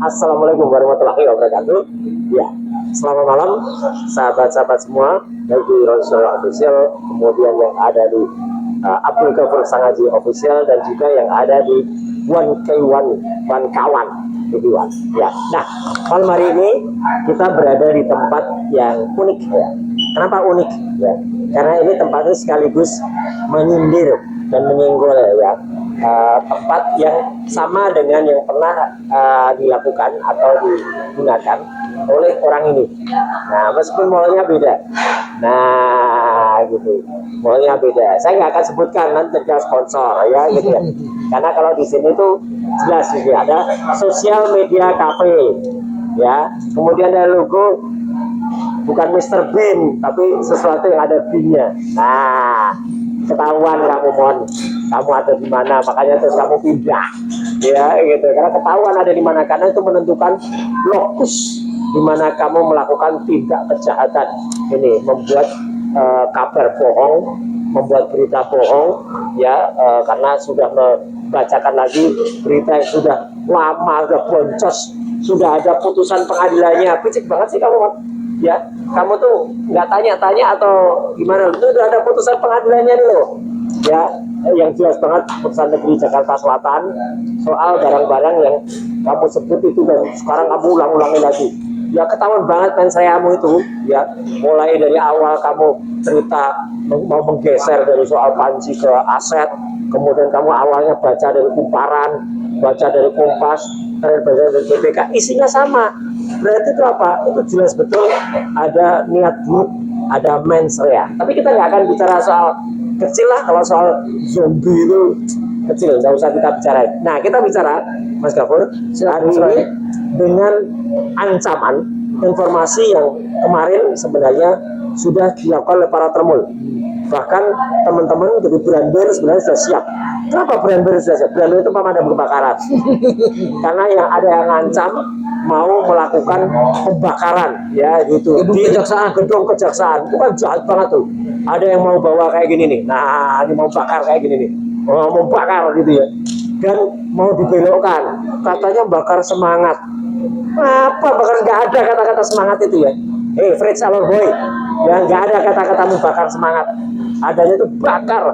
Assalamualaikum warahmatullahi wabarakatuh. Ya, selamat malam sahabat-sahabat semua, baik di Ronsel Official, kemudian yang ada di Abdul Ghafur Sangaji Official, dan juga yang ada di 1K1 Kawan Tujuan. Ya, nah malam hari ini kita berada di tempat yang unik ya. Kenapa unik ya? Karena ini tempatnya sekaligus menyindir dan menyenggol ya. Tempat yang sama dengan yang pernah dilakukan atau digunakan oleh orang ini. Nah, meskipun malnya beda. Nah, gitu. Malnya beda. Saya nggak akan sebutkan, nanti ada sponsor ya, gitu ya. Karena kalau di sini tuh jelas gitu, ada Sosial Media Cafe, ya. Kemudian ada logo bukan Mr. Bean, tapi sesuatu yang ada B-nya. Nah, ketahuan kamu kamu ada di mana, makanya terus kamu pindah ya gitu, karena ketahuan ada di mana, karena itu menentukan lokus di mana kamu melakukan tindak kejahatan ini, membuat kabar bohong, membuat berita bohong ya, karena sudah membacakan lagi berita yang sudah lama, sudah boncos, sudah ada putusan pengadilannya. Picik banget sih kamu ya, kamu tuh nggak tanya-tanya atau gimana, itu udah ada putusan pengadilannya nih loh ya, yang jelas banget, putusan negeri Jakarta Selatan soal barang-barang yang kamu sebut itu, dan sekarang kamu ulang-ulangi lagi ya. Ketahuan banget mensreamu itu ya, mulai dari awal kamu cerita mau menggeser dari soal Panji ke aset, kemudian kamu awalnya baca dari Kumparan, baca dari Kompas, baca dari BPK, isinya sama. Berarti itu apa? Itu jelas betul ada niat buruk, ada mens rea. Tapi kita nggak akan bicara soal kecil lah, kalau soal zombie itu kecil, nggak usah kita bicarain. Nah, kita bicara, Mas Ghafur, hari ini dengan ancaman informasi yang kemarin sebenarnya sudah dilakukan oleh para termul. Bahkan teman-teman dari Branber sebenarnya sudah siap. Kenapa Branber sudah siap? Branber itu pemadam kebakaran. Karena yang ada yang ngancam mau melakukan pembakaran ya gitu di gedung kejaksaan. Itu kan jahat banget tuh. Ada yang mau bawa kayak gini nih. Nah, ini mau bakar kayak gini nih. Mau bakar gitu ya. Dan mau dibelokkan. Katanya bakar semangat. Apa bakar? Nggak ada kata-kata semangat itu ya. Fritz Alor Boy, ya nggak ada kata-kata membakar semangat. Adanya itu bakar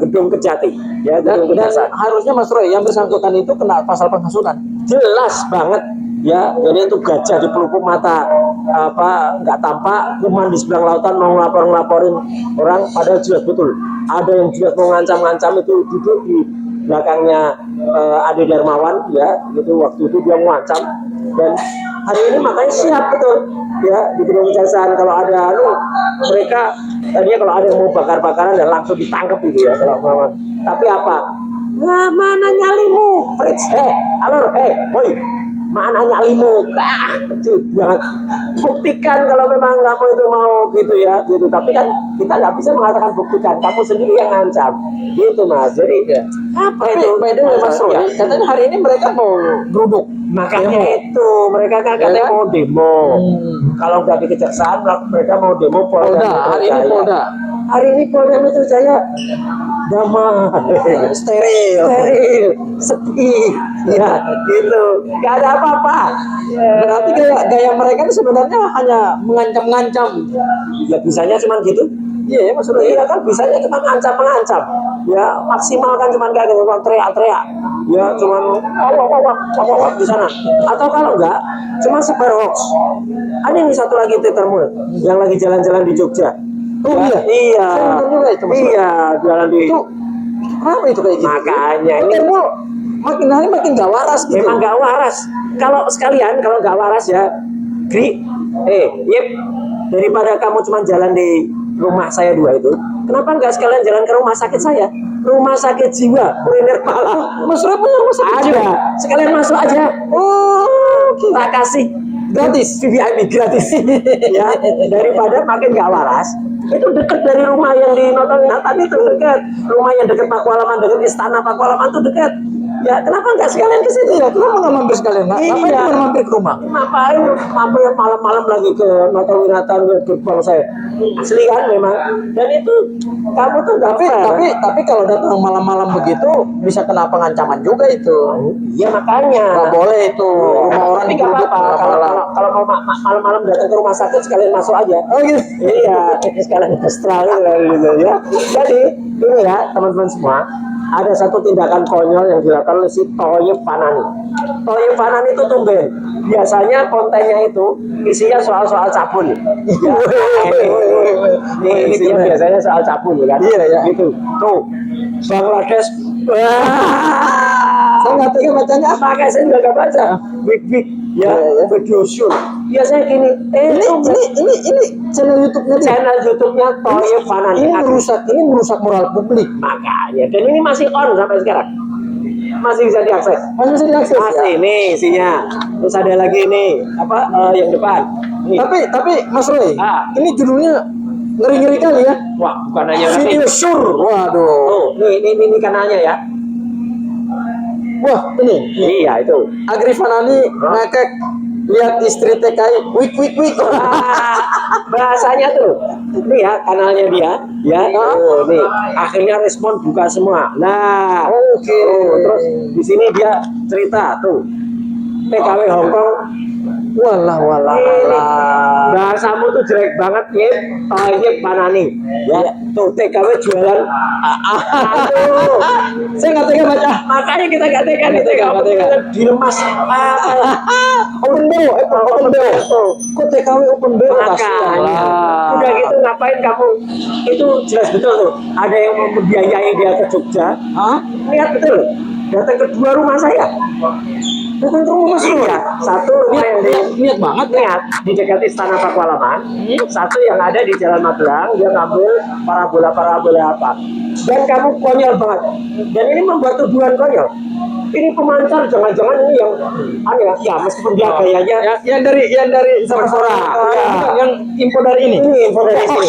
gedung Kejati, ya gedung kejaksaan. Harusnya Mas Roy yang bersangkutan itu kena pasal penghasutan. Jelas banget, ya. Jadi itu gajah di pelupuk mata, apa nggak tampak, kuman di seberang lautan, mau ngelaporin orang, padahal jelas betul. Ada yang jelas mau ngancam-ngancam, itu duduk di belakangnya Ade Darmawan, ya, gitu. Waktu itu dia mau ngancam, dan hari ini makanya siap betul ya di gedung kejaksaan. Kalau ada mereka tadinya kalau ada yang mau bakar-bakaran dan langsung ditangkap gitu ya kalau mau. Tapi apa? Nah, mana nyalimu, Fritz? Halo, boy, mana nyalimu? Jangan buktikan kalau memang kamu itu mau gitu ya, gitu. Tapi kan kita nggak bisa mengatakan buktikan, kamu sendiri yang ngancam, gitu Mas. Jadi ya, apa itu? By the way, Mas Roy, katanya hari ini mereka mau geruduk. Makanya itu mereka kan katanya mau demo. Kalau nggak di kejaksaan, mereka mau demo Polda. Hari ini Polda. Hari ini Polda Metro Jaya damai, steril, sepi, ya gitu, nggak ada apa-apa. Berarti gaya mereka itu sebenarnya hanya mengancam-ngancam. Ya bisanya cuma gitu. Iya, Mas Roy. Iya kan, bisanya cuma mengancam. Ya maksimal kan cuma kayak gitu, teriak-teriak. Ya cuma wak di sana. Atau kalau enggak, cuma sebar hoax. Ada yang satu lagi termul yang lagi jalan-jalan di Jogja. Oh ya, iya. Saya nonton juga itu, Mas Roy. Iya, jalan di. Itu kenapa itu kayak gitu? Makanya ini termul makin hari makin gak waras gitu. memang gak waras. Kalau sekalian, kalau gak waras ya, Yip, daripada kamu cuma jalan di rumah saya 2 itu, kenapa nggak sekalian jalan ke rumah sakit saya, rumah sakit jiwa Kuliner Malang? Mas Roy punya rumah sakit Ada, sekalian masuk aja. Tak kasih gratis, VIP gratis. Ya, daripada makin nggak waras. Itu dekat dari rumah yang dinonton tadi, itu dekat. Rumah yang dekat Pakualaman, dekat istana Pakualaman itu dekat. Ya kenapa nggak sekalian ke situ? Iya, kenapa nggak mampir sekalian? Ngapain Iya. cuma mampir ke rumah? Ngapain mampir malam-malam lagi ke Notowinatan ke gerbang saya? Asli kan memang. Dan itu kamu tuh nggak fair. Tapi kalau datang malam-malam begitu bisa kena pengancaman juga itu. Iya makanya. Nggak boleh itu. Rumah orang Tapi nggak digeruduk apa-apa. Kalau mau malam-malam datang ke rumah sakit sekalian masuk aja. Oh gitu. Iya, sekalian ekstra gitu ya. Jadi ini ya teman-teman semua, ada satu tindakan konyol yang dilakukan oleh si Thoyib Fanani. Thoyib Fanani itu tumben. Biasanya kontennya itu isinya soal-soal cabul. Ini isinya biasanya soal cabul kan? Iya ya. Gitu. Tuh, Bangladesh. Saya nggak tega bacanya. Makanya saya nggak baca. Big ya, video shoot. Biasanya gini. Ini channel YouTube-nya dia. Channel YouTube-nya Thoyib Fanani. Ini merusak moral publik. Makanya, dan ini masih on sampai sekarang, masih bisa diakses. Masih bisa diakses. Masih Ya? ini isinya. Terus ada lagi nih apa yang depan. Nih. Tapi Mas Roy, ini judulnya ngeri-ngeri kali ya. Wah, bukan hanya Video ini. sure. Waduh. Oh, ini kanalnya ya. Wah, ini Iya itu. Agri Fanani ngekek lihat istri TKI wik. Bahasanya tuh. Ini ya kanalnya dia. Ya. Oh, nih. Akhirnya respon buka semua. Nah, Oke. terus di sini dia cerita tuh. TKW Hongkong. Walah. Bahasamu tuh jelek banget ya, Thoyib Fanani. Ya, tuh TKW jualan. Aduh, Saya nggak tega baca. makanya kita nggak tega nih, Nggak tega. dilemas. Open BO. Kok TKW open BO? Makanya, udah gitu ngapain kamu? Itu jelas betul tuh. Ada yang mau membiayai dia ke Jogja. Hah? Lihat betul, datang ke dua rumah saya. Bukan rumah Mas Roy. Iya, satu rumah yang Niat banget. lihat di dekat Istana Pakualaman, satu yang ada di Jalan Magelang, dia ngambil parabola apa. Dan kamu konyol banget. Dan ini membuat tuduhan konyol. Ini pemancar, jangan-jangan ini yang aneh ya, meskipun dia gayanya Yang dari Sapasora. Yang info dari ini. ini info dari sini.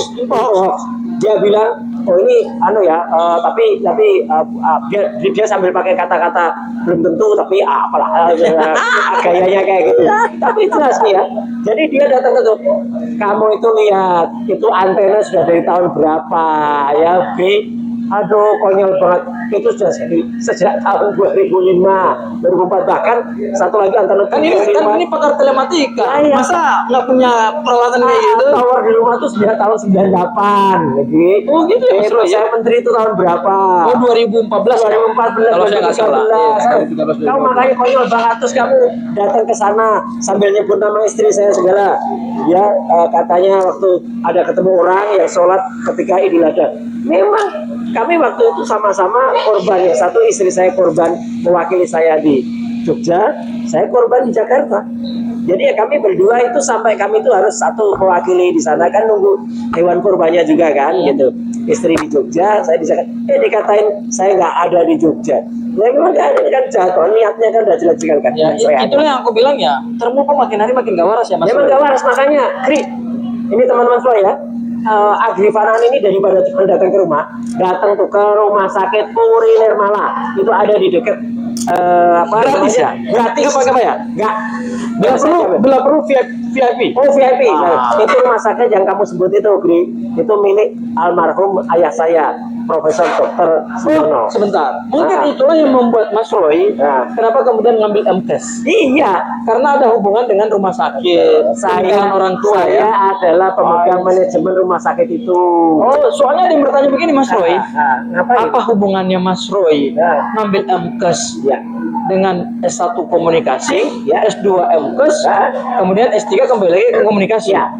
Dia bilang, oh ini dia sambil pakai kata-kata belum tentu, tapi apalah gayanya kayak gitu. Tapi jelas nih ya. Jadi dia datang ke tuh, kamu itu lihat itu antena sudah dari tahun berapa ya, B? Aduh, konyol banget. Itu sudah sejak tahun 2005, 2004, bahkan satu lagi antara Kan ini pakar telematika. Iya. Masa nggak punya peralatan kayak gitu? Tower di rumah tuh sejak tahun 98, gitu. Oh gitu ya, Mas Roy, ya? Saya menteri itu tahun berapa? Oh 2014. 2014, Kalau saya nggak salah. 2013. Kamu makanya konyol banget, terus kamu datang ke sana sambil nyebut nama istri saya segala. Ya, katanya waktu ada ketemu orang yang sholat ketika Idul Adha. Memang kami waktu itu sama-sama korban. Yang satu istri saya korban mewakili saya di Jogja, saya korban di Jakarta. Jadi ya kami berdua itu sampai kami itu harus satu mewakili di sana, kan nunggu hewan kurbannya juga kan gitu. Istri di Jogja, saya di Jakarta. Dikatain saya nggak ada di Jogja. Ya memang kan jatuh, niatnya kan udah jelas-jelas kan. Ya, Saya itulah yang aku bilang ya. Termu kok makin hari makin gak waras ya Mas. memang Roy? gak waras, makanya Kri, ini teman-teman semua ya, Agri Fanani ini daripada cuma datang ke rumah, datang tuh ke rumah sakit Puri Nirmala, itu ada di dekat Gratis ya? gratis. Nggak pakai bayar? Nggak Bila perlu VIP. Oh VIP. Nah, itu rumah sakit yang kamu sebut itu, Gri, itu milik almarhum ayah saya, Profesor Dr. Suyono. Sebentar. Mungkin itulah yang membuat Mas Roy kenapa kemudian ngambil MTes. Iya, Karena ada hubungan dengan rumah sakit, dengan orang tua saya ya. adalah pemegang manajemen rumah sakit itu. Oh, soalnya ada yang bertanya begini Mas Roy. Ngapain? Apa hubungannya Mas Roy ngambil MKes Ya. dengan S1 komunikasi, Ya. S2 MKes, kemudian S3 kembali lagi ke komunikasi. Ya,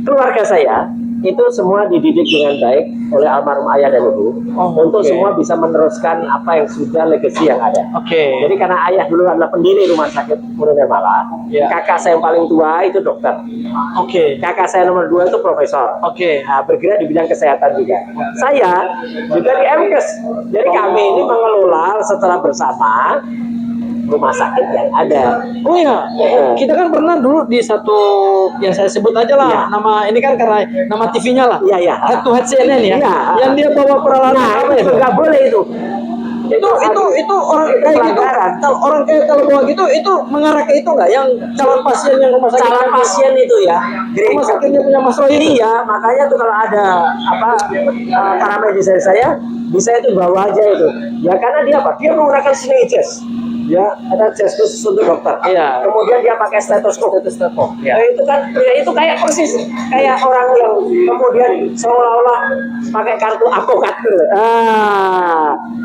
keluarga saya itu semua dididik dengan baik oleh almarhum ayah dan ibu untuk semua bisa meneruskan apa yang sudah legacy yang ada. Oke. Jadi karena ayah dulu adalah pendiri rumah sakit Puri Nirmala, kakak saya yang paling tua itu dokter, Oke. kakak saya nomor 2 itu profesor. Oke. Nah, bergerak di bidang kesehatan juga. Saya juga di MKes. Jadi kami ini mengelola secara bersama rumah sakit yang ada. Oh iya, kita kan pernah dulu di satu yang saya sebut aja lah, Iya. nama ini kan karena nama TV-nya lah. Iya, iya. Head to Head CNN ya. Iya. Yang dia bawa peralatan Nah, apa itu itu? nggak boleh itu. itu orang kayak gitu. pelanggaran. Kalau orang kayak kalau bawa gitu itu mengarah ke itu nggak? Yang calon pasien yang rumah sakit. Calon pasien itu ya. Rumah sakitnya punya Mas Roy itu. Iya, makanya tuh kalau ada para medis dari saya bisa itu bawa aja itu. Ya karena dia apa? Dia menggunakan sling jas. Ya, ada jas khusus untuk dokter. Iya. Kemudian dia pakai stetoskop. Iya. Itu kan, ya itu kayak persis kayak orang yang kemudian seolah-olah pakai kartu avokat.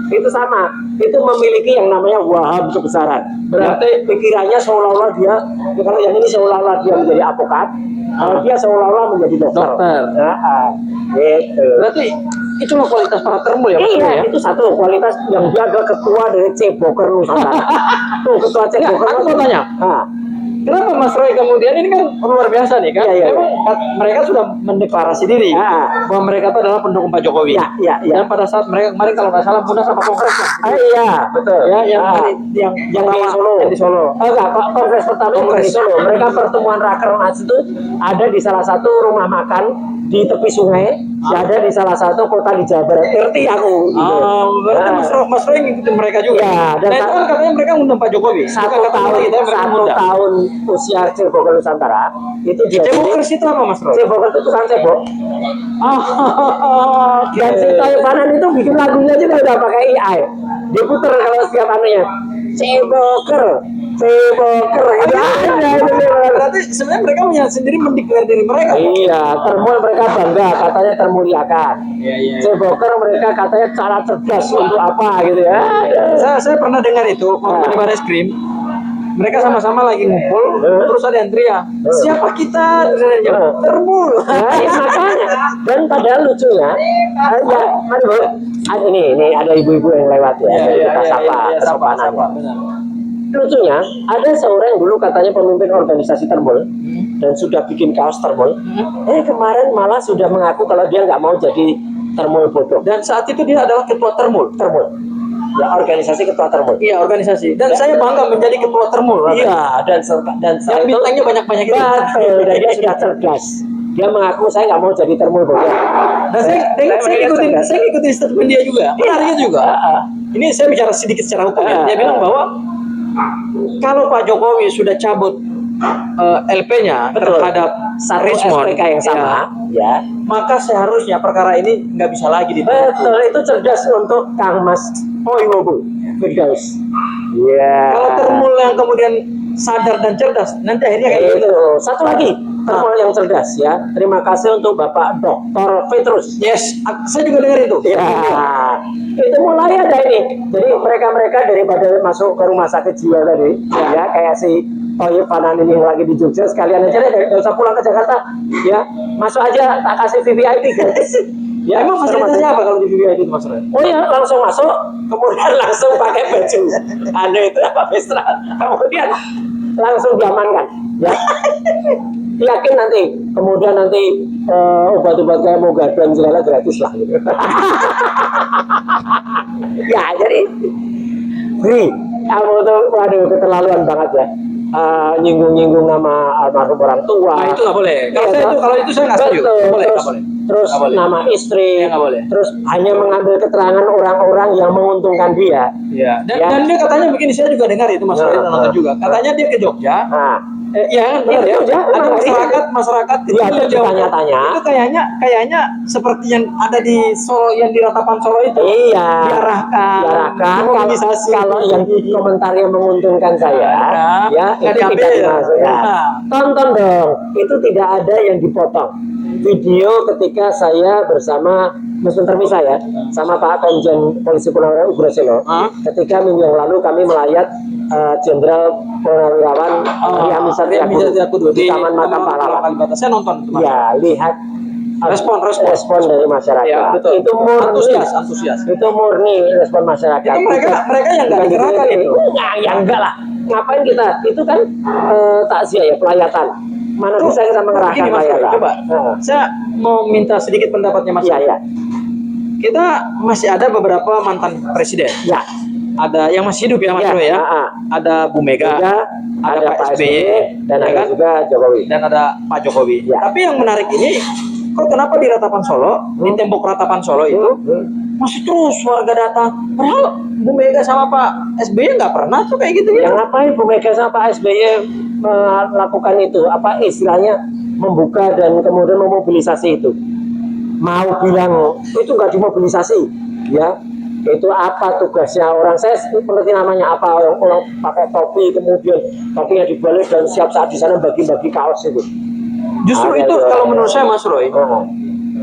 Itu sama. Itu memiliki yang namanya waham kebesaran. Berarti pikirannya seolah-olah dia, kalau yang ini seolah-olah dia menjadi avokat, kalau dia seolah-olah menjadi dokter. Gitu. Berarti itulah kualitas para termul ya. Iya, ya? itu satu kualitas yang dia adalah ketua dari Ceboker Nusantara. Tuh ketua Ceboker. Aku mau tanya. Kenapa Mas Roy kemudian ini kan luar biasa nih kan? Iya. Memang mereka sudah mendeklarasi diri bahwa mereka itu adalah pendukung Pak Jokowi. Iya. Dan pada saat mereka kemarin kalau nggak salah munas sama kongres lah. Iya, betul. Ya, yang di Solo. Di Solo. Enggak, Pak, kongres pertama di Solo. Mereka pertemuan rakernas itu ada di salah satu rumah makan di tepi sungai, ada di salah satu kota di Jawa Barat. Ngerti aku. Gitu. Berarti Mas Roy ngikutin mereka juga. Ya, dan itu kan katanya mereka ngundang Pak Jokowi. Satu tahun usia Ceboker Nusantara itu dia. Ceboker itu apa Mas Roy? Ceboker itu tukang cebok. Dan si Toyo Panan itu bikin lagunya juga udah pakai AI. Diputer kalau setiap anunya. Ceboker. Berarti sebenarnya mereka punya sendiri mendeklar diri mereka. Iya, termul mereka bangga, katanya termuliakan. Iya. Ceboker mereka katanya cara cerdas untuk apa gitu ya. Saya pernah dengar itu waktu di Bareskrim. Mereka sama-sama lagi ngumpul, terus ada yang teriak, siapa kita? Termul. Ya, makanya. Dan padahal lucunya, ini ada ibu-ibu yang lewat ya, kita sapa. Lucunya, ada seorang yang dulu katanya pemimpin organisasi termul dan sudah bikin kaos termul. Kemarin malah sudah mengaku kalau dia nggak mau jadi termul bodoh. Dan saat itu dia adalah ketua termul. Ya, organisasi ketua termul. Iya, organisasi. Dan saya bangga menjadi ketua termul. Iya, dan saya yang bintangnya banyak-banyak itu. Betul, dan dia sudah cerdas. Dia mengaku saya nggak mau jadi termul bodoh. Nah, saya ngikutin statement dia juga. Menariknya juga. Ini saya bicara sedikit secara hukum. Dia bilang bahwa kalau Pak Jokowi sudah cabut LP-nya terhadap Rismon yang sama, ya, maka seharusnya perkara ini nggak bisa lagi ditutup. Betul, itu cerdas untuk Kang Mas Oiwobu Firdaus. Iya. Kalau termul yang kemudian sadar dan cerdas, nanti akhirnya kayak gitu. Satu lagi, termul yang cerdas ya. Terima kasih untuk Bapak Dr. Petrus. Yes, saya juga dengar itu. Ya, itu mulai ada ini. Jadi mereka daripada masuk ke rumah sakit jiwa tadi, ya kayak si Toyo Panan ini yang lagi di Jogja, sekalian aja deh, nggak usah pulang ke Jakarta, ya masuk aja, tak kasih VVIP gratis. Ya, emang fasilitasnya apa kalau di VVIP itu Mas Roy? Oh ya, langsung masuk, kemudian langsung pakai baju itu apa Vestra, kemudian langsung diamankan, ya. Yakin nanti, kemudian nanti obat-obat kayak Mogadon segala gratis lah gitu. Ya, jadi free. Kamu tuh, waduh, keterlaluan banget ya. Nyinggung-nyinggung nama almarhum orang tua. Nah, itu nggak boleh. Kalau itu saya nggak setuju. Terus nama istri. Nggak boleh. Terus hanya mengambil keterangan orang-orang yang menguntungkan dia. Iya. Dan dia katanya begini, saya juga dengar itu Mas Roy nonton juga. Katanya dia ke Jogja. Iya kan, benar ya. Ada masyarakat itu tanya-tanya. Itu kayaknya seperti yang ada di Solo, yang di Ratapan Solo itu. Iya. Diarahkan. Kalau yang komentarnya menguntungkan saya, ya itu tidak dimasuk. Tonton dong. Itu tidak ada yang dipotong. Video ketika saya bersama Muslim Termisa ya, sama Pak Komjen Polisi Purnawirawan Ugroseno, ketika minggu yang lalu kami melayat Jenderal Purnawirawan Riami Satyakudu di Taman Makam Pahlawan. Saya nonton. Ya, lihat respon dari masyarakat. Ya, betul. Itu murni antusias. Itu murni respon masyarakat. Itu mereka yang nggak digerakkan itu. Enggak lah. Ngapain kita? Itu kan takziah ya, pelayatan. Mana bisa kita mengerahkan pelayatan? Coba. Saya mau minta sedikit pendapatnya Mas. Iya. Kita masih ada beberapa mantan presiden. Ya. Ada yang masih hidup ya Mas Roy ya. Ada Bu Mega, ada Pak SBY, dan ada juga Jokowi. Dan ada Pak Jokowi. Ya. Tapi yang menarik ini, kok kenapa di Ratapan Solo, di tembok Ratapan Solo itu masih terus warga datang. Padahal Bu Mega sama Pak SBY nggak pernah tuh kayak gitu ya. Yang ngapain Bu Mega sama Pak SBY melakukan itu? Apa istilahnya membuka dan kemudian memobilisasi itu? Mau bilang itu nggak dimobilisasi, ya? Itu apa tugasnya orang? Saya mengerti namanya apa, orang pakai topi kemudian topinya dibalik dan siap saat di sana bagi-bagi kaos itu. Justru itu kalau menurut saya Mas Roy.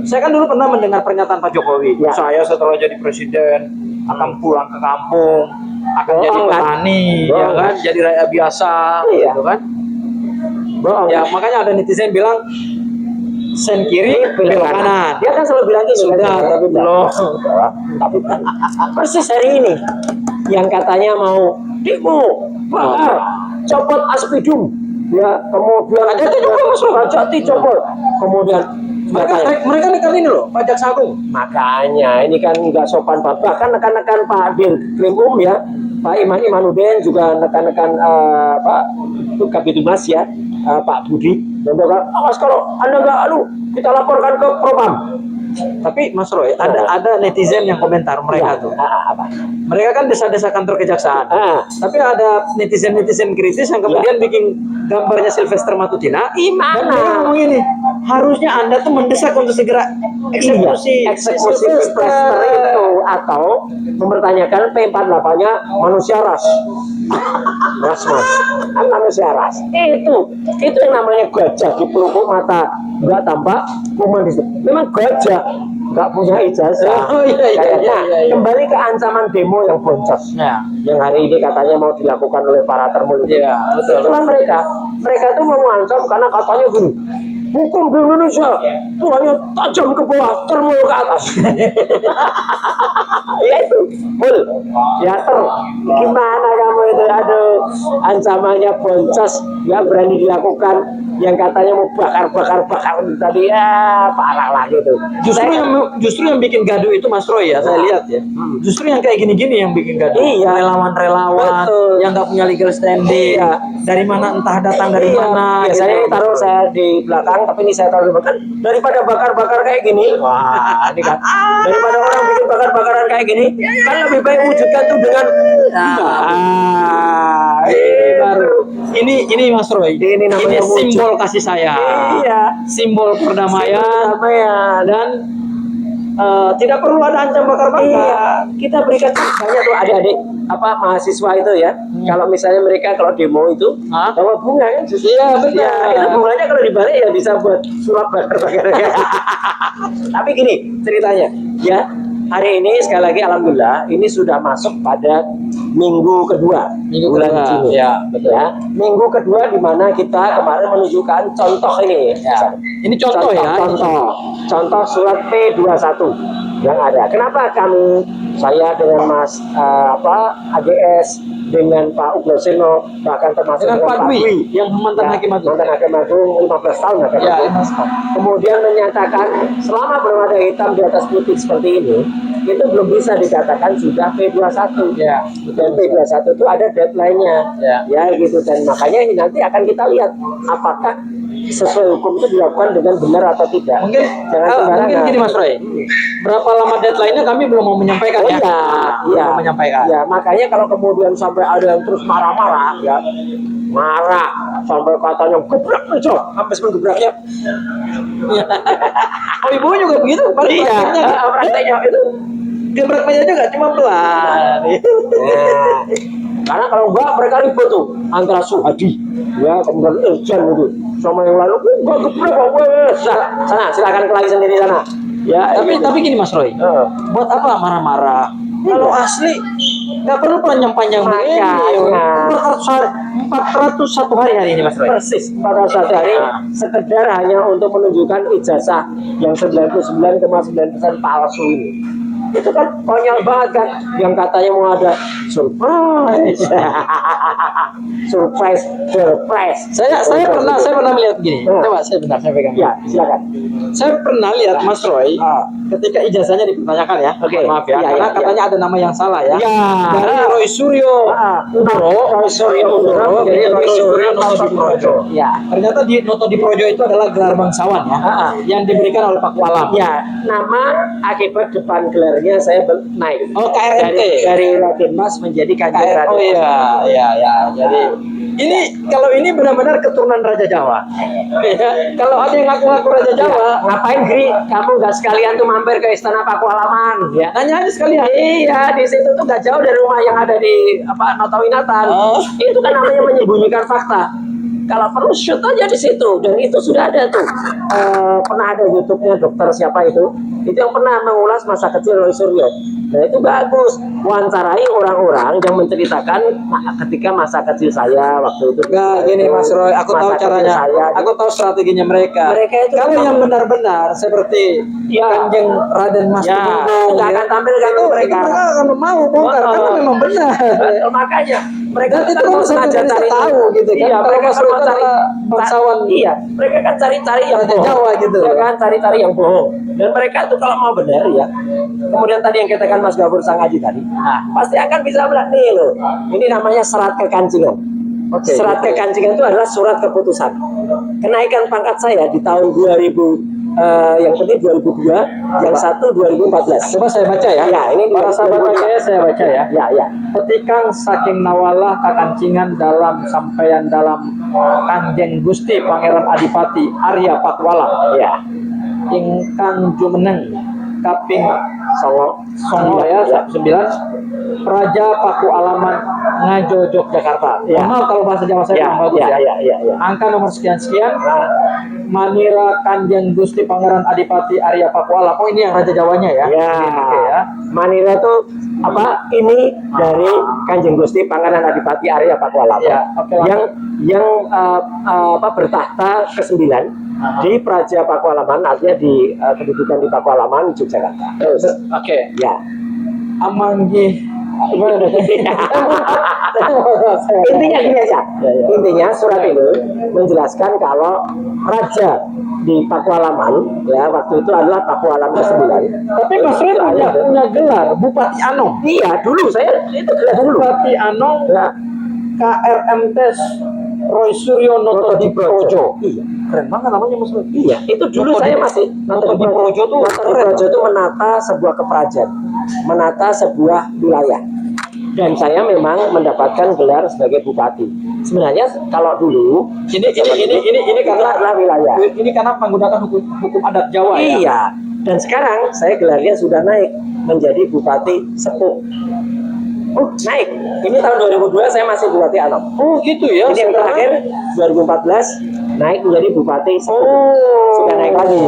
Saya kan dulu pernah mendengar pernyataan Pak Jokowi. Ya. Saya setelah jadi presiden akan pulang ke kampung, akan jadi petani, ya kan, jadi rakyat biasa, gitu kan. Ya makanya ada netizen bilang sen kiri belok kanan. Dia kan selalu bilang gitu. Sudah, tapi belum. Tapi persis hari ini yang katanya mau demo, bakar, copot aspidum, ya kemudian ada itu juga Mas Roy. Rajati copot, kemudian mereka nekan ini loh, pajak sagung. Makanya ini kan nggak sopan bahkan nekan-nekan Pak Dirkrim ya, Pak Imanuddin juga nekan-nekan Pak Kabitumas ya, Pak Budi. Awas kalau Anda nggak kita laporkan ke Propam. Tapi Mas Roy, ada netizen yang komentar mereka tuh. Apa? Mereka kan desa-desa kantor kejaksaan. Tapi ada netizen kritis yang kemudian bikin gambarnya Sylvester Matutina. Dan mereka ngomong ini, harusnya Anda tuh mendesak untuk segera eksekusi Sylvester itu, atau mempertanyakan P48-nya manusia ras. Rasman, kan manusia ras. Itu yang namanya gajah di pelupuk mata nggak tampak kuman di situ. Memang gajah nggak punya ijazah. Kayaknya kembali ke ancaman demo yang boncos, yang hari ini katanya mau dilakukan oleh para termul. Itulah mereka itu mau mengancam karena katanya gini, hukum di Indonesia itu hanya tajam ke bawah, termul ke atas. Ya itu, ya gimana kamu itu? Aduh, ancamannya boncos, nggak berani dilakukan. Yang katanya mau bakar tadi, ya parah lah gitu. Justru yang bikin gaduh itu Mas Roy ya, saya lihat ya. Justru yang kayak gini-gini yang bikin gaduh. Relawan-relawan yang nggak punya legal standing. Dari mana entah datang dari mana. Biasanya gitu. Taruh saya di belakang, tapi ini saya taruh di belakang. Daripada bakar-bakar kayak gini, wah, ini kan. Daripada orang bikin bakar-bakaran kayak gini, kan lebih baik wujudkan tuh dengan ini Mas Roy. Ini simbol kasih sayang. Simbol perdamaian. Dan tidak perlu ada ancam bakar-bakar. Kita berikan banyak tuh adik-adik mahasiswa itu ya. Kalau misalnya mereka kalau demo itu bawa bunga kan, betul. Itu bunganya kalau dibalik ya bisa buat surat bakar-bakar. Tapi gini ceritanya ya. Hari ini sekali lagi alhamdulillah ini sudah masuk pada minggu kedua bulan Juni. Ya, betul. Ya. Minggu kedua di mana kita kemarin menunjukkan contoh ini. Ya. Ini contoh ya. Contoh surat P21 yang ada. Kenapa saya dengan Mas AGS dengan Pak Ugroseno bahkan termasuk dengan Pak Dwi yang mantan Hakim Agung 15 tahun kemudian menyatakan selama belum ada hitam di atas putih seperti ini itu belum bisa dikatakan sudah P21 dan P21 itu ada deadline-nya ya gitu, dan makanya ini nanti akan kita lihat apakah sesuai hukum itu dilakukan dengan benar atau tidak. Mungkin gini Mas Roy, berapa lama deadline-nya kami belum mau menyampaikan belum menyampaikan. Ya, makanya kalau kemudian sampai ada yang terus marah sampai katanya gebrak meja, sampai sebelum gebraknya. Oh ibu juga begitu? Prakteknya itu gebrak meja juga cuma pelan. Karena kalau enggak mereka ribut tuh antara Suhadi kemudian Irjan itu sama yang lalu enggak gebrak sana silakan kelahi sendiri sana. Tapi gini Mas Roy, buat apa marah-marah? Kalau asli nggak perlu panjang-panjang begini. 401 hari ini Mas Roy. Persis 401 hari sekedar hanya untuk menunjukkan ijazah yang 99,9% palsu ini. Itu kan konyol banget kan, yang katanya mau ada surprise. surprise. Saya pernah melihat gini. Coba saya pegang. Ya, silakan. Saya pernah lihat Mas Roy ketika ijazahnya dipertanyakan ya. Oke. Maaf ya, Iya, karena iya, katanya ada nama yang salah ya. Ya. Dari Roy Suryo Undoro, Roy Suryo Undoro menjadi menjadi Roy Suryo Noto Noto Diprojo. Ya. Ternyata di Noto Diprojo itu adalah gelar bangsawan ya, yang diberikan oleh Pak Kualam. Ya, nama akibat depan gelarnya saya naik. Oh, KRMT. Dari Raden Mas menjadi Kanjeng Raden. Oh iya. Jadi ini kalau ini benar-benar keturunan Raja Jawa. Ya, kalau ada yang ngaku-ngaku Raja Jawa, Ngapain Gri? Kamu nggak sekalian tuh mampir ke Istana Pakualaman? Ya. nanya aja sekalian. Iya, di situ tuh nggak jauh dari rumah yang ada di Notowinatan. Itu kan namanya menyembunyikan fakta. Kalau perlu shoot aja di situ, dan itu sudah ada tuh. Pernah ada YouTube-nya dokter siapa itu yang pernah mengulas masa kecil Roy Suryo. Nah itu bagus, wawancarai orang-orang yang menceritakan ketika masa kecil saya waktu itu. Enggak, gini Mas Roy, aku tahu caranya. Aku tahu strateginya mereka. Mereka itu kalau yang benar-benar seperti Kanjeng Raden Mas Tumenggung, nggak akan tampil itu mereka akan mau bongkar karena memang benar. Makanya mereka dan itu harus sengaja cari tahu gitu kan. Iya, mereka Mas Roy cari bangsawan. Iya, mereka kan cari-cari yang Raja Jawa gitu. Ya kan, cari-cari yang bohong. Dan mereka tuh kalau mau benar ya. Kemudian tadi yang katakan Mas Gafur Sangaji tadi, pasti akan bisa bilang nih loh. Ini namanya serat kekancingan. Serat kekancingan itu adalah surat keputusan. Kenaikan pangkat saya di tahun 2000 yang penting 2002, yang satu 2014. Coba saya baca ya. Ya, ini para sahabat saya baca ya. Ya. Ketikang saking nawalah kakancingan dalam sampaian dalam Kanjeng Gusti Pangeran Adipati Arya Pakualam. Ya. Ingkang jumeneng kaping Songo ya 9 Praja Pakualaman Ngajo Yogyakarta. Ya. Maaf kalau bahasa Jawa saya kurang bagus ya. Angka nomor sekian-sekian. Manira Kanjeng Gusti Pangeran Adipati Arya Pakualam. Oh ini yang Raja Jawanya ya. Oke ya. Manira itu apa? Ini dari Kanjeng Gusti Pangeran Adipati Arya Pakualam. Ya. Yang bertahta ke-9 di Praja Pakualaman, artinya di kedudukan di Pakualaman Yogyakarta. Oke. Ya. Amanggi. Intinya gini aja. Intinya surat itu menjelaskan kalau raja di Pakualaman ya waktu itu adalah Pakualam ke-9. Tapi Mas Roy punya gelar Bupati Anom. Iya, dulu saya itu gelar dulu. Bupati Anom ya. KRMT Roy Suryo Noto Diprojo. Iya. Keren banget namanya Mas Roy. Iya, itu dulu saya masih Noto Diprojo tuh. Noto Diprojo itu menata sebuah keprajan, menata sebuah wilayah. Dan saya memang mendapatkan gelar sebagai bupati. Sebenarnya kalau dulu ini karena wilayah. Ini karena menggunakan hukum adat Jawa ya. Iya. Dan sekarang saya gelarnya sudah naik menjadi bupati Sepuh. Oh, naik. Ini tahun 2002 saya masih bupati Anom. Oh, gitu ya. Ini yang terakhir 2014 naik menjadi bupati Sepuh. Sudah naik lagi.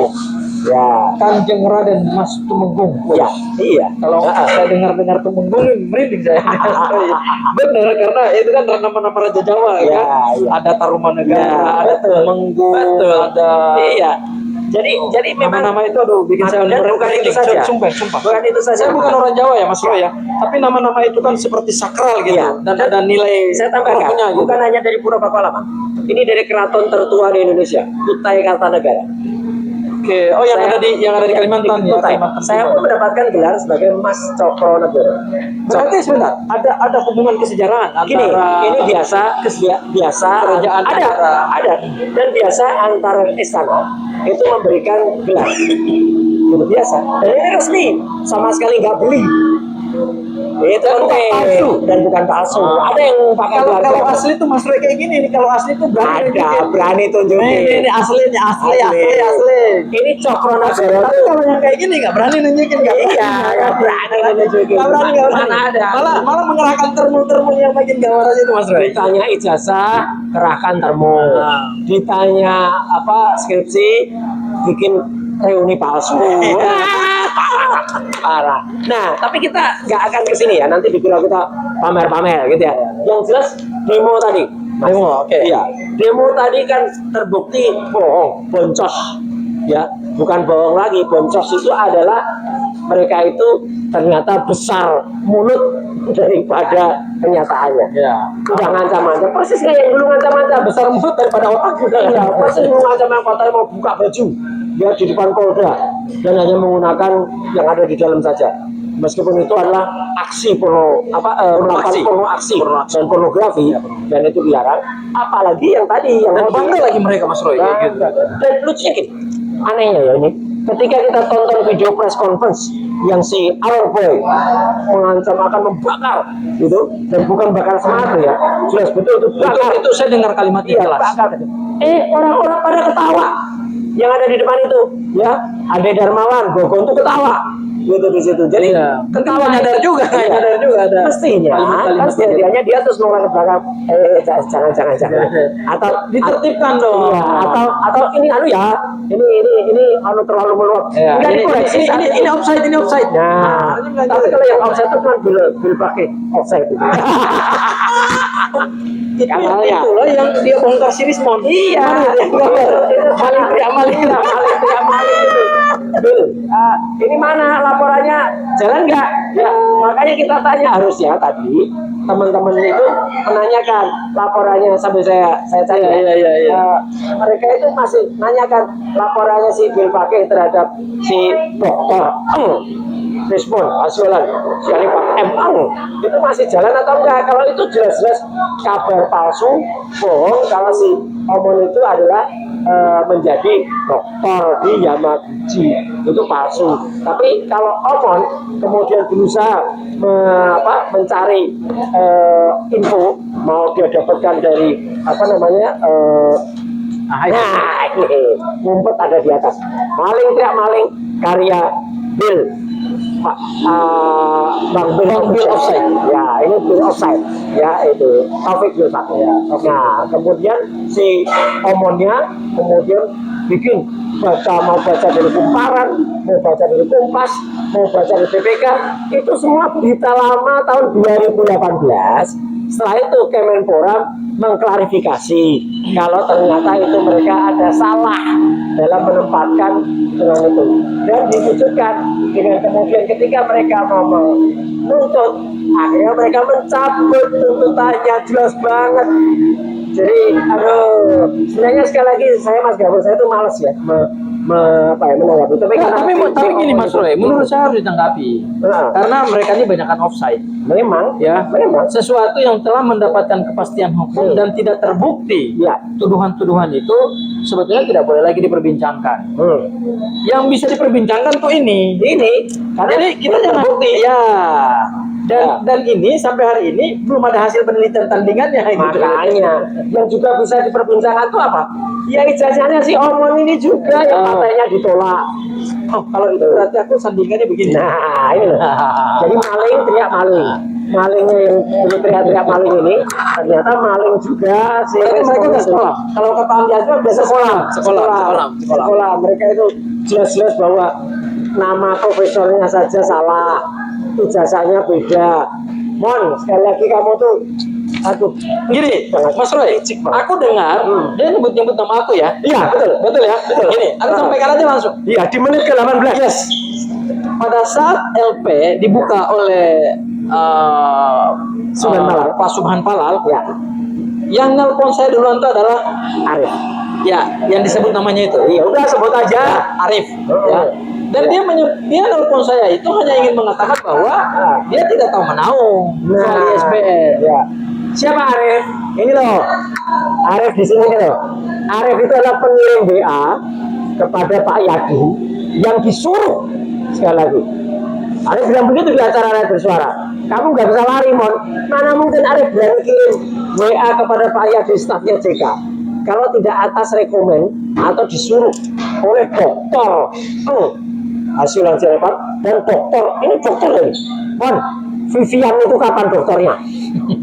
Ya, Kanjeng Raden Mas Tumenggung. Ya, iya. Kalau saya dengar Tumenggung merinding saya. Benar, karena itu kan nama-nama Raja Jawa ya, kan. Ya. Ada Tarumanegara, ada Tumenggung, ada. Iya. Jadi memang nama-nama itu bikin saya bukan itu saja. Sumpah. Bukan itu saja. Saya bukan orang Jawa ya Mas Roy ya. Tapi nama-nama itu kan seperti sakral gitu. Ya. Dan ada nilai. Saya tambahkan, gitu. bukan hanya dari Pura Pakualaman. Ini dari keraton tertua di Indonesia, Kutai Kartanegara. Oke, oh yang ada di Kalimantan ya. Saya pun mendapatkan gelar sebagai Mas Cokronegoro. Berarti sebentar, ada hubungan kesejarahan antara ini biasa kerajaan ada dan biasa antar istana itu memberikan gelar. Itu biasa. Dan ini resmi, sama sekali nggak beli. Itu bukan palsu. Ada yang pakai gelar. Kalau asli tuh Mas Roy kayak gini nih. Kalau asli tuh berani tunjukin. Ini asli. Ini Cokronegoro. Tapi kalau yang kayak gini nggak berani nunjukin. Nggak berani nunjukin. Mana ada. Malah mengerahkan termul yang makin gawar aja itu Mas Roy. Ditanya ijazah, kerahkan termul. Ditanya skripsi, bikin reuni palsu. Parah. Nah, tapi kita nggak akan kesini ya. Nanti dikira kita pamer-pamer gitu ya. Yang jelas demo tadi. Demo, oke. Iya. Demo tadi kan terbukti bohong, boncos. Ya, bukan bohong lagi. Boncos itu adalah mereka itu ternyata besar mulut, daripada kenyataannya. Ya. Udah ngancam-ngancam, persis kayak yang dulu ngancam-ngancam, Besar mulut daripada otak juga. iya, persis mau ngancam yang Fatah mau buka baju dia di depan Polda dan hanya menggunakan yang ada di dalam saja. Meskipun itu adalah aksi melakukan porno aksi dan pornografi dan itu dilarang, apalagi yang tadi yang Dan bangga lagi mereka Mas Roy. Nah, Gitu. dan lucunya gini, anehnya ya ini, ketika kita tonton video press conference yang si Our Boy mengancam akan membakar gitu, dan bukan bakar semata ya, jelas betul itu bakar. Itu saya dengar kalimatnya Iya, jelas. bakar. Orang-orang pada ketawa yang ada di depan itu, ya, Ade Darmawan, Gogon itu ketawa gitu di situ. Jadi ketawa nyadar juga, iya. nyadar juga ada. Mestinya kan setidaknya dia terus nolak ke belakang, jangan atau ditertibkan dong. iya, atau ini ini terlalu meluap. Ya, Enggak ini dikoreksi. ini offside. Nah, tapi kalau yang offside itu kan bil pakai offside itu. Itulah yang dia bongkar si Rismon. Iya, maling itu. Bil, ini mana laporannya? Jalan nggak? Ya, makanya kita tanya harusnya tadi teman-teman itu menanyakan laporannya sampai saya tanya. Iya. Mereka itu masih nanyakan laporannya si Bil pakai terhadap si dokter Rismon Hasyolan, si Pak M. itu masih jalan atau enggak? Kalau itu jelas-jelas kabar palsu, bohong. Kalau si Omon itu adalah menjadi dokter di Yamaguchi, itu palsu. Tapi kalau Omon kemudian berusaha mencari info, mau dia dapatkan dari ini ngumpet ada di atas. Maling teriak maling, karya Bil. Bang Bil offside. Ya, ini Bil offside. Ya, itu Taufik Bil Pak. Ya. Nah, kemudian si Omonnya kemudian bikin mau baca dari Kumparan, mau baca dari Kompas, mau baca dari BPK, itu semua berita lama tahun 2018. Setelah itu Kemenpora mengklarifikasi kalau ternyata itu mereka ada salah dalam menempatkan dengan itu, dan diwujudkan dengan kemudian ketika mereka mau menuntut, akhirnya mereka mencabut tuntutannya, jelas banget. Jadi sebenarnya sekali lagi Mas Gabor, saya tuh males ya menanggapi. Tapi gini Mas Roy, menurut saya harus ditanggapi. Karena mereka ini banyakkan offside. Memang Sesuatu yang telah mendapatkan kepastian hukum dan tidak terbukti. Ya. Tuduhan-tuduhan itu sebetulnya tidak boleh lagi diperbincangkan. Yang bisa diperbincangkan tuh ini. Jadi kita jangan bukti. Ya. Dan ini sampai hari ini belum ada hasil penelitian tandingannya. Makanya yang juga bisa diperbincangkan itu apa? Ya ijazahnya si Omon ini juga yang katanya ditolak. Kalau itu berarti aku sandingannya begini. Nah, ini loh. Jadi maling teriak maling. Malingnya yang teriak-teriak maling ini ternyata maling juga si. Mereka udah sekolah. Kalau kata Om Jasper biasa sekolah. Mereka itu jelas-jelas bahwa nama profesornya saja salah, ijazahnya beda. Mon, sekali lagi kamu tuh gini, Mas Roy, aku dengar dia nyebut nama aku ya. Iya, betul ya. Gini, aku sampaikan aja langsung. Iya, di menit ke-18. Yes. Pada saat LP dibuka oleh Pak Subhan Palal, ya. Yang nelpon saya duluan itu adalah Arif. Ya, yang disebut namanya itu. Iya, udah sebut aja Arif. Ya. Dan dia nelpon saya itu hanya ingin mengatakan bahwa dia tidak tahu menaung soal ISBN. Ya. Siapa Arif? Ini loh. Arif di sini loh. Arif itu adalah pengirim WA kepada Pak Yadi yang disuruh, sekali lagi. Arif bilang begitu di acara Rakyat Bersuara. Kamu nggak bisa lari, Mon. Mana mungkin Arif berani kirim WA kepada Pak Yadi stafnya JK kalau tidak atas rekomen atau disuruh oleh dokter Hasyolan Siregar dan dokter ini dokter ini. Mon, Vivian itu kapan dokternya?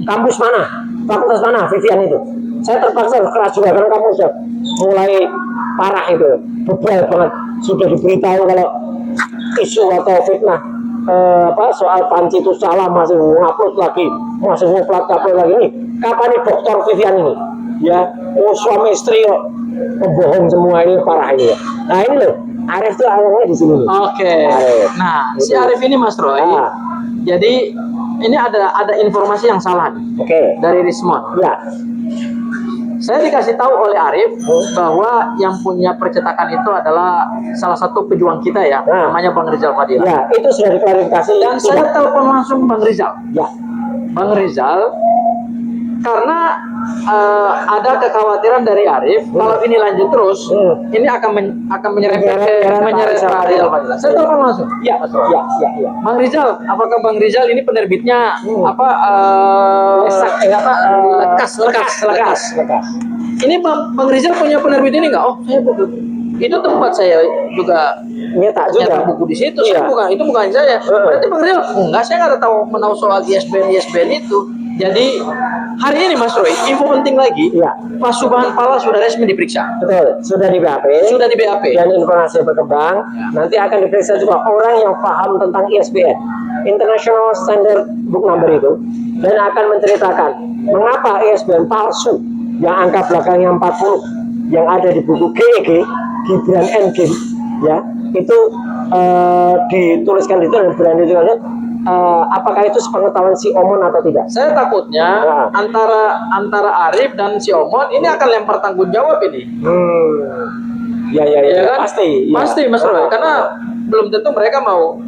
Kampus mana? Fakultas mana Vivian itu? Saya terpaksa keras juga karena kamu sudah mulai parah itu, bebal banget. Sudah diberitahu kalau isu atau fitnah soal Panci itu salah, masih ngupload lagi, masih ngupload lagi ini. Kapan nih dokter Vivian ini? Ya, suami istri pembohong semua ini parah ini ya. Nah ini loh, Arif tuh awalnya di sini. Oke. Arif. Nah, si Gitu. Arif ini Mas Roy. Ah. Jadi ini ada informasi yang salah nih Oke. dari Rismon. Ya. Saya dikasih tahu oleh Arif bahwa yang punya percetakan itu adalah salah satu pejuang kita ya, Nah. namanya Bang Rizal Fadila. Ya, itu sudah diklarifikasi. Dan saya telepon langsung Bang Rizal. Ya. Bang Rizal, karena ada kekhawatiran dari Arif kalau ini lanjut terus, ini akan menyerempet Pak Rizal Fadila. Saya telepon langsung. Ya, Mas Roy. ya. Bang Rizal, apakah Bang Rizal ini penerbitnya lekas? Ini Bang Rizal punya penerbit ini nggak? Oh, saya bukan. Itu tempat saya juga Nyetak juga. nyetak buku di situ. Iya. Itu bukan saya. Berarti Bang Rizal enggak, saya nggak tahu menahu soal ISBN itu. Jadi hari ini Mas Roy, info penting lagi. Iya. Pak Subhan Pala sudah resmi diperiksa. Betul, sudah di BAP. Sudah di BAP. Dan informasi berkembang, nanti akan diperiksa juga orang yang paham tentang ISBN, International Standard Book Number itu, dan akan menceritakan mengapa ISBN palsu yang angka belakangnya 40 yang ada di buku GEG, Gibran Endgame, ya, itu dituliskan di situ dan berani juga. Apakah itu sepengetahuan si Omon atau tidak? Saya takutnya Ya. antara Arif dan si Omon ini akan lempar tanggung jawab ini. Ya, Ya kan? pasti. Ya. Pasti Mas Roy, karena belum tentu mereka mau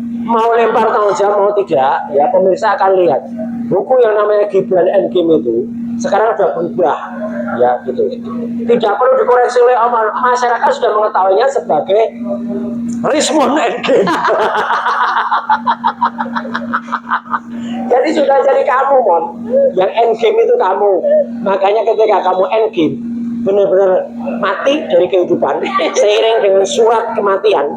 lempar tanggung jawab mau tidak, ya pemirsa akan lihat buku yang namanya Gibran Endgame itu sekarang sudah berubah, ya gitu. Tidak perlu dikoreksi oleh masyarakat, sudah mengetahuinya sebagai Rismon Endgame. Jadi sudah jadi kamu, Mon. Yang endgame itu kamu. Makanya ketika kamu endgame, benar-benar mati dari kehidupan seiring dengan surat kematian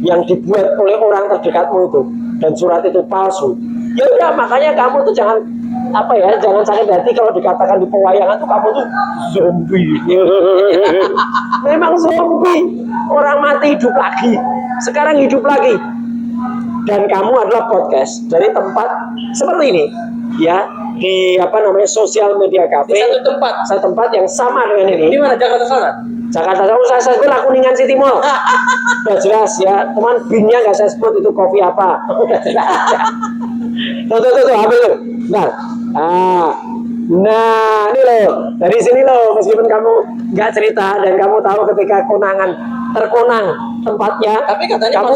yang dibuat oleh orang terdekatmu itu, dan surat itu palsu. Ya udah, makanya kamu tuh jangan jangan sakit hati kalau dikatakan di pewayangan tuh kamu tuh zombie. Memang zombie. Orang mati hidup lagi. Sekarang hidup lagi. Dan kamu adalah podcast dari tempat seperti ini, ya, di sosial media cafe, di satu tempat yang sama dengan di ini. mana, Jakarta Selatan? Jakarta Selatan, saya sebut Kuningan City Mall. Udah jelas ya, teman binnya nggak saya sebut itu kopi apa. Udah jelas. Tuh, ambil tuh. Nah, ini loh, dari sini loh, meskipun kamu nggak cerita dan kamu tahu ketika terkonang tempatnya. Tapi katanya kamu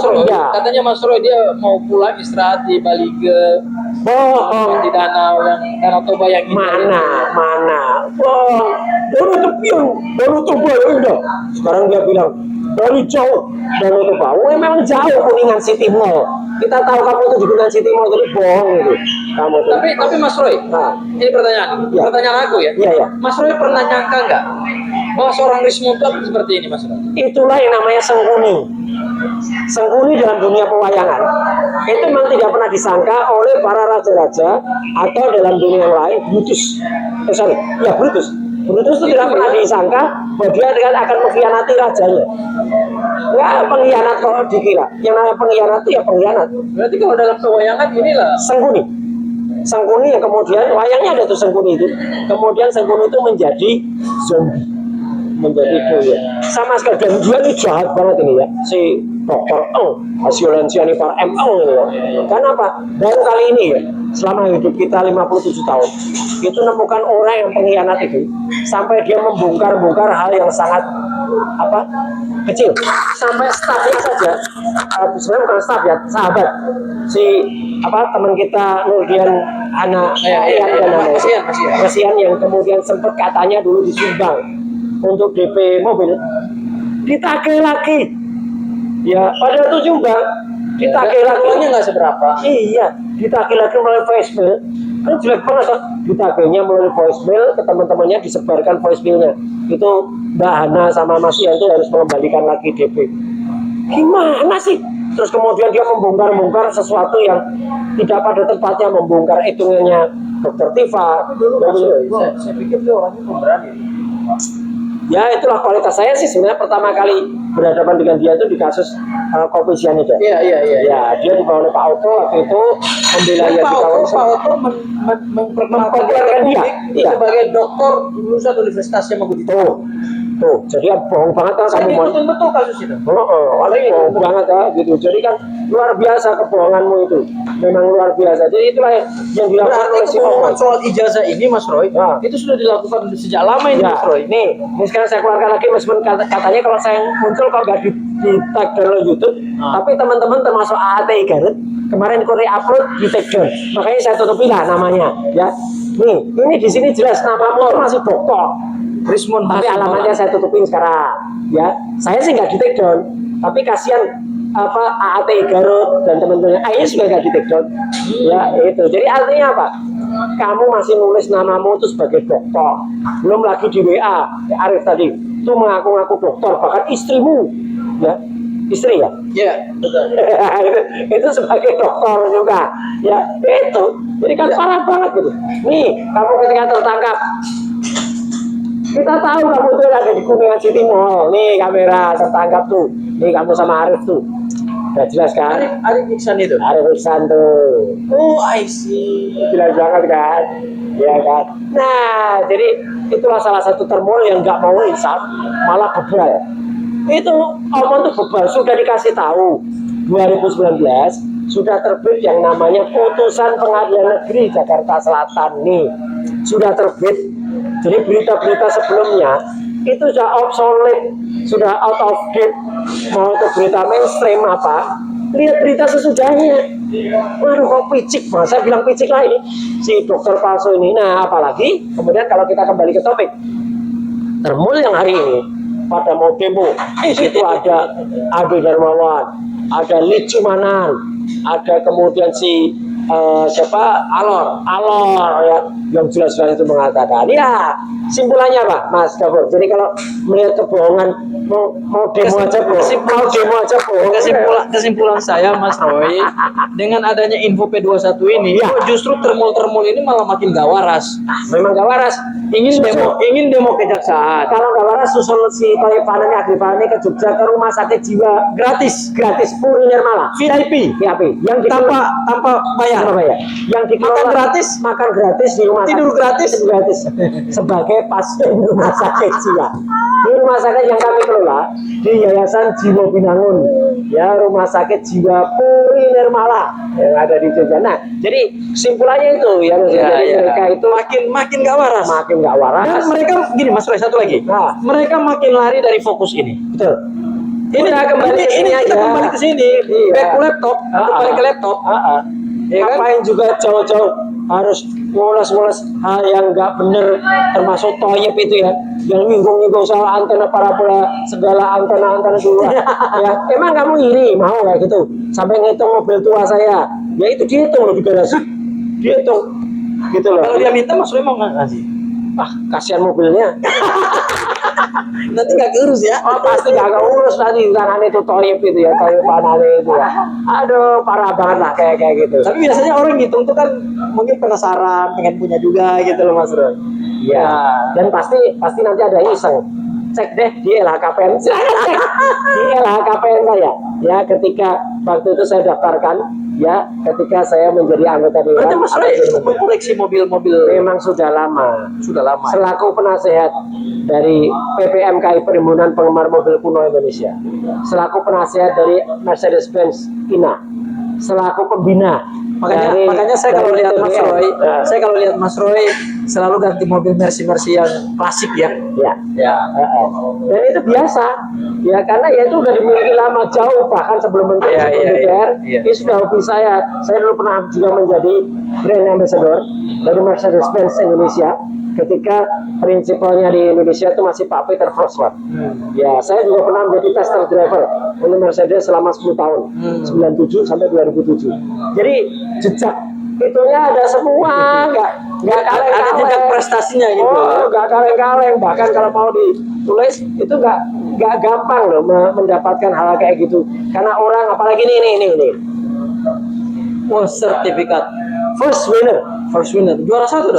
Mas Roy dia mau pulang istirahat di Balige, di danau Toba yang ini. Mana? Baru Toba ya udah. Sekarang dia bilang dari jauh Danau Toba. Memang jauh Kuningan City Mall. Kita tahu kamu tuh di Kuningan City Mall, jadi bohong itu. Kamu tuh. Tapi Mas Roy, ini pertanyaan aku ya. Iya. Mas Roy pernah nyangka nggak bahwa seorang Rismon itu seperti ini, Mas Roy? Itulah yang namanya Sengkuni. Sengkuni dalam dunia pewayangan itu memang tidak pernah disangka oleh para raja-raja atau dalam dunia yang lain. Brutus itu tidak pernah disangka bahwa dia akan mengkhianati rajanya. Ya, pengkhianat kalau dikira. Yang namanya pengkhianat itu ya pengkhianat. Berarti kalau dalam pewayangan inilah Sengkuni yang kemudian wayangnya ada tuh Sengkuni itu. Kemudian Sengkuni itu menjadi zombie. Menjadi doya. Sama sekali, dan dia ini jahat banget ini ya, si Dr. Hasiolensianipar M.Eng ini ya. Karena apa? Baru kali ini ya, selama hidup kita 57 tahun, itu nemukan orang yang pengkhianat itu, sampai dia membongkar hal yang sangat kecil, sampai stafnya saja, sebenarnya bukan staf ya, sahabat si teman kita Nurdian Kasihan yang kemudian sempat katanya dulu disumbang untuk DP mobil, ditagih lagi. Ya, padahal itu sumbang, ditagih lagi. Uangnya nggak seberapa. Iya, ditagih lagi melalui voicemail. Kan jelek banget, ditagihnya melalui voicemail ke teman-temannya, disebarkan voicemailnya. Itu Mbak Hana sama Mas Ian itu harus mengembalikan lagi DP. Gimana sih? Terus kemudian dia membongkar sesuatu yang tidak pada tempatnya, membongkar hitungannya Dr. Tifa. Saya pikir dia orangnya pemberani. Ya, itulah kualitas saya sih sebenarnya. Pertama kali berhadapan dengan dia itu di kasus kopi cyanida. Iya. Ya, dia dibawa oleh Pak Oto waktu itu membela dia. Pak Oto memperkenalkan dia sebagai dokter lulusan Universitas Yamaguchi. Tuh, jadi kan bohong banget kan Saya kamu mau. ikutin betul kasus itu. Bohong banget ya gitu. Jadi kan luar biasa kebohonganmu itu. Memang luar biasa. Jadi itulah yang dilakukan oleh Berarti si kebohongan Oman. soal ijazah ini Mas Roy, Ya. itu sudah dilakukan sejak lama ini Ya, Mas Roy. ini sekarang saya keluarkan lagi meskipun katanya kalau saya muncul kok nggak di tag dalam YouTube, tapi teman-teman termasuk AAT Garut kemarin Korea upload di take down, makanya saya tutupin lah namanya, ya. Nih, ini di sini jelas namamu itu masih dokter, Rismon tapi alamatnya saya tutupin sekarang, ya. Saya sih nggak di take down, tapi kasihan apa AAT Garut dan teman-temannya, ini sudah nggak di take down, ya itu. Jadi artinya apa? Kamu masih nulis namamu itu sebagai dokter, belum lagi di WA Arif tadi itu mengaku-ngaku dokter, bahkan istrimu, ya istri ya, Ya, betul. itu sebagai dokter juga, ya itu. Jadi kan parah banget gitu. Nih, kamu ketika tertangkap, kita tahu kamu tuh ada di Kuningan City Mall. Nih kamera tertangkap tuh. Nih kamu sama Arif tuh. Udah jelas kan? Arif Iksan itu. Arif Iksan tuh. Oh, I see. Jelas banget kan? Ya kan? Nah, jadi itulah salah satu termol yang nggak mau insaf, malah bebal. Itu Omon tuh bebal, sudah dikasih tahu 2019 sudah terbit yang namanya putusan Pengadilan Negeri Jakarta Selatan nih, sudah terbit. Jadi berita-berita sebelumnya itu sudah obsolete, sudah out of date. Mau itu berita mainstream apa, lihat berita sesudahnya. Waduh kok picik, masa bilang picik lah ini si dokter palsu ini. Nah apalagi kemudian kalau kita kembali ke topik termul yang hari ini pada mau demo, di situ ada Ade Darmawan, ada Licu Manan, ada kemudian si siapa Alor ya, yang jelas-jelas itu mengatakan ya simpulannya apa Mas Gafur. Jadi kalau melihat kebohongan mau demo aja bohong, mau demo aja bohong. Kesimpulan saya Mas Roy, dengan adanya info P21 ini, Ya. kok justru termul ini malah makin gak waras. Memang gak waras. Ingin demo kejaksaan. Kalau nggak waras susul si Toyepane Agripane ke Jogja ke rumah sakit jiwa Gratis, kuliner malah VIP, VIP yang tanpa bayar. Surabaya yang dikelola makan gratis di rumah Tidur sakit, gratis sebagai pasien rumah sakit jiwa di rumah sakit yang kami kelola di Yayasan Jiwa Binangun, ya rumah sakit jiwa kuliner malah yang ada di Jogja. Nah jadi simpulannya itu ya, jadi mereka itu makin gak waras. makin nggak waras. Dan mereka gini Mas Roy, satu lagi. Nah. Mereka makin lari dari fokus ini. Betul. Ini kita kembali ke sini. Iya. Back to laptop, kembali ke laptop. Ya kan? Ngapain juga jauh-jauh harus ngulas-ngulas hal yang nggak bener, termasuk toyep itu ya, yang nyinggung-nyinggung soal antena parabola, segala antena dulu. Ya, emang kamu iri mau kayak gitu? Sampai ngitung mobil tua saya, ya itu dihitung loh di garasi, dihitung, gitu loh. Kalau dia minta Mas Roy mau nggak ngasih? Ah, kasihan mobilnya. Nanti nggak keurus ya. Oh pasti gak urus nanti tangan itu toyib itu ya, toyib panane itu ya. Aduh parah banget lah kayak gitu. Tapi biasanya orang ngitung tuh kan mungkin penasaran, pengen punya juga gitu loh Mas Roy. Iya. Dan pasti nanti ada yang iseng. Cek deh di LHKPN. Di LHKPN saya. Ya ketika waktu itu saya daftarkan, ya ketika saya menjadi anggota dewan. Berarti Mas Roy mengkoleksi mobil-mobil memang sudah lama. sudah lama. Selaku penasehat dari PPMKI Perhimpunan Penggemar Mobil Kuno Indonesia, selaku penasehat dari Mercedes-Benz INA, selaku pembina. Makanya saya kalau lihat Mas Roy, selalu ganti mobil Mercy yang klasik ya. Ya. Dan itu biasa, ya karena ya itu udah dimiliki lama jauh bahkan sebelum menjadi DPR. Itu sudah hobi saya. Saya dulu pernah juga menjadi brand ambassador dari Mercedes-Benz Indonesia. Ketika prinsipalnya di Indonesia itu masih Pak Peter Frosworth. Ya, saya juga pernah menjadi tester driver untuk Mercedes selama 10 tahun, 97 sampai 2007. Jadi jejak itunya ada semua, nggak kaleng-kaleng. Ada jejak prestasinya gitu. Oh, nggak kaleng-kaleng. Bahkan kalau mau ditulis itu nggak gampang loh mendapatkan hal kayak gitu. Karena orang apalagi ini. Oh, sertifikat First winner. Juara satu.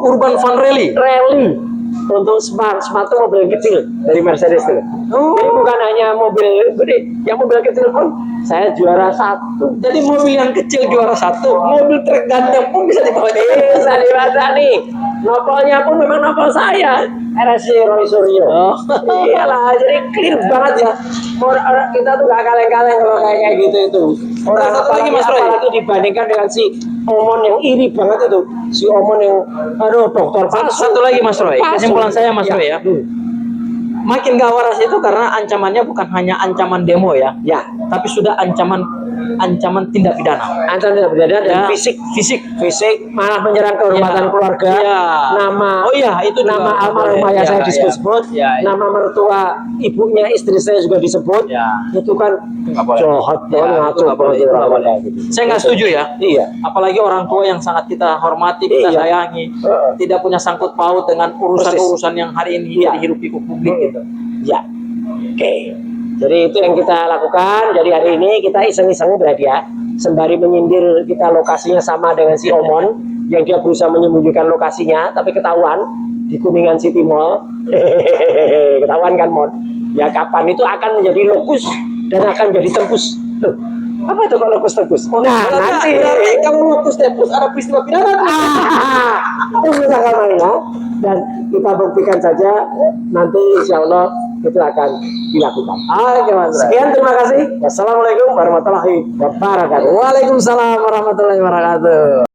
Urban Fun Rally. Untuk Smart itu mobil kecil dari Mercedes itu. Jadi bukan hanya mobil gede, yang mobil kecil pun saya juara 1. Jadi mobil yang kecil juara 1, mobil truk gandeng pun bisa dibawa. Bisa dibaca nih. Novelnya pun memang novel saya, RSC Roy Suryo. Oh. Iyalah, jadi clear banget ya. Kita tuh gak kaleng-kaleng kalau kayak gitu itu. Orang Satu lagi, Mas Roy. apalagi dibandingkan dengan si Omon yang iri banget itu, si Omon yang aduh dokter palsu. Satu lagi Mas Roy, kesimpulan saya Mas Roy ya. Makin gak waras itu karena ancamannya bukan hanya ancaman demo ya, Ya, tapi sudah ancaman tindak pidana. ancaman tidak berdaya dan Ya, fisik fisik. malah menyerang kehormatan Ya. keluarga. Ya. Nama Oh iya, itu juga nama almarhum boleh. ayah Ya, saya ya. disebut-sebut, Ya, ya. nama mertua ibunya istri saya juga disebut. Ya. Itu kan Nggak boleh. jahat Ya, banget, itu ngaco nggak boleh, banget itu nggak orang boleh. kayak gitu. Saya nggak setuju ya. Iya. Apalagi orang tua yang sangat kita hormati, kita Iya. sayangi, tidak punya sangkut paut dengan urusan-urusan yang hari ini Iya. dihirupi ke publik gitu. Ya, oke. Jadi itu yang kita lakukan. Jadi hari ini kita iseng-iseng berhadiah, sembari menyindir kita lokasinya sama dengan si Omon yang dia berusaha menyembunyikan lokasinya, tapi ketahuan di Kuningan City Mall. Ketahuan kan Mon? Ya kapan itu akan menjadi lokus dan akan jadi tembus. Loh, apa itu kalau lokus tembus? Nah, nanti kamu lokus tembus ada peristiwa pidana. tunggu tanggal mainnya dan kita buktikan saja nanti insya Allah itu akan dilakukan. Oke Mas. Sekian, terima kasih. Wassalamualaikum warahmatullahi wabarakatuh. Waalaikumsalam warahmatullahi wabarakatuh.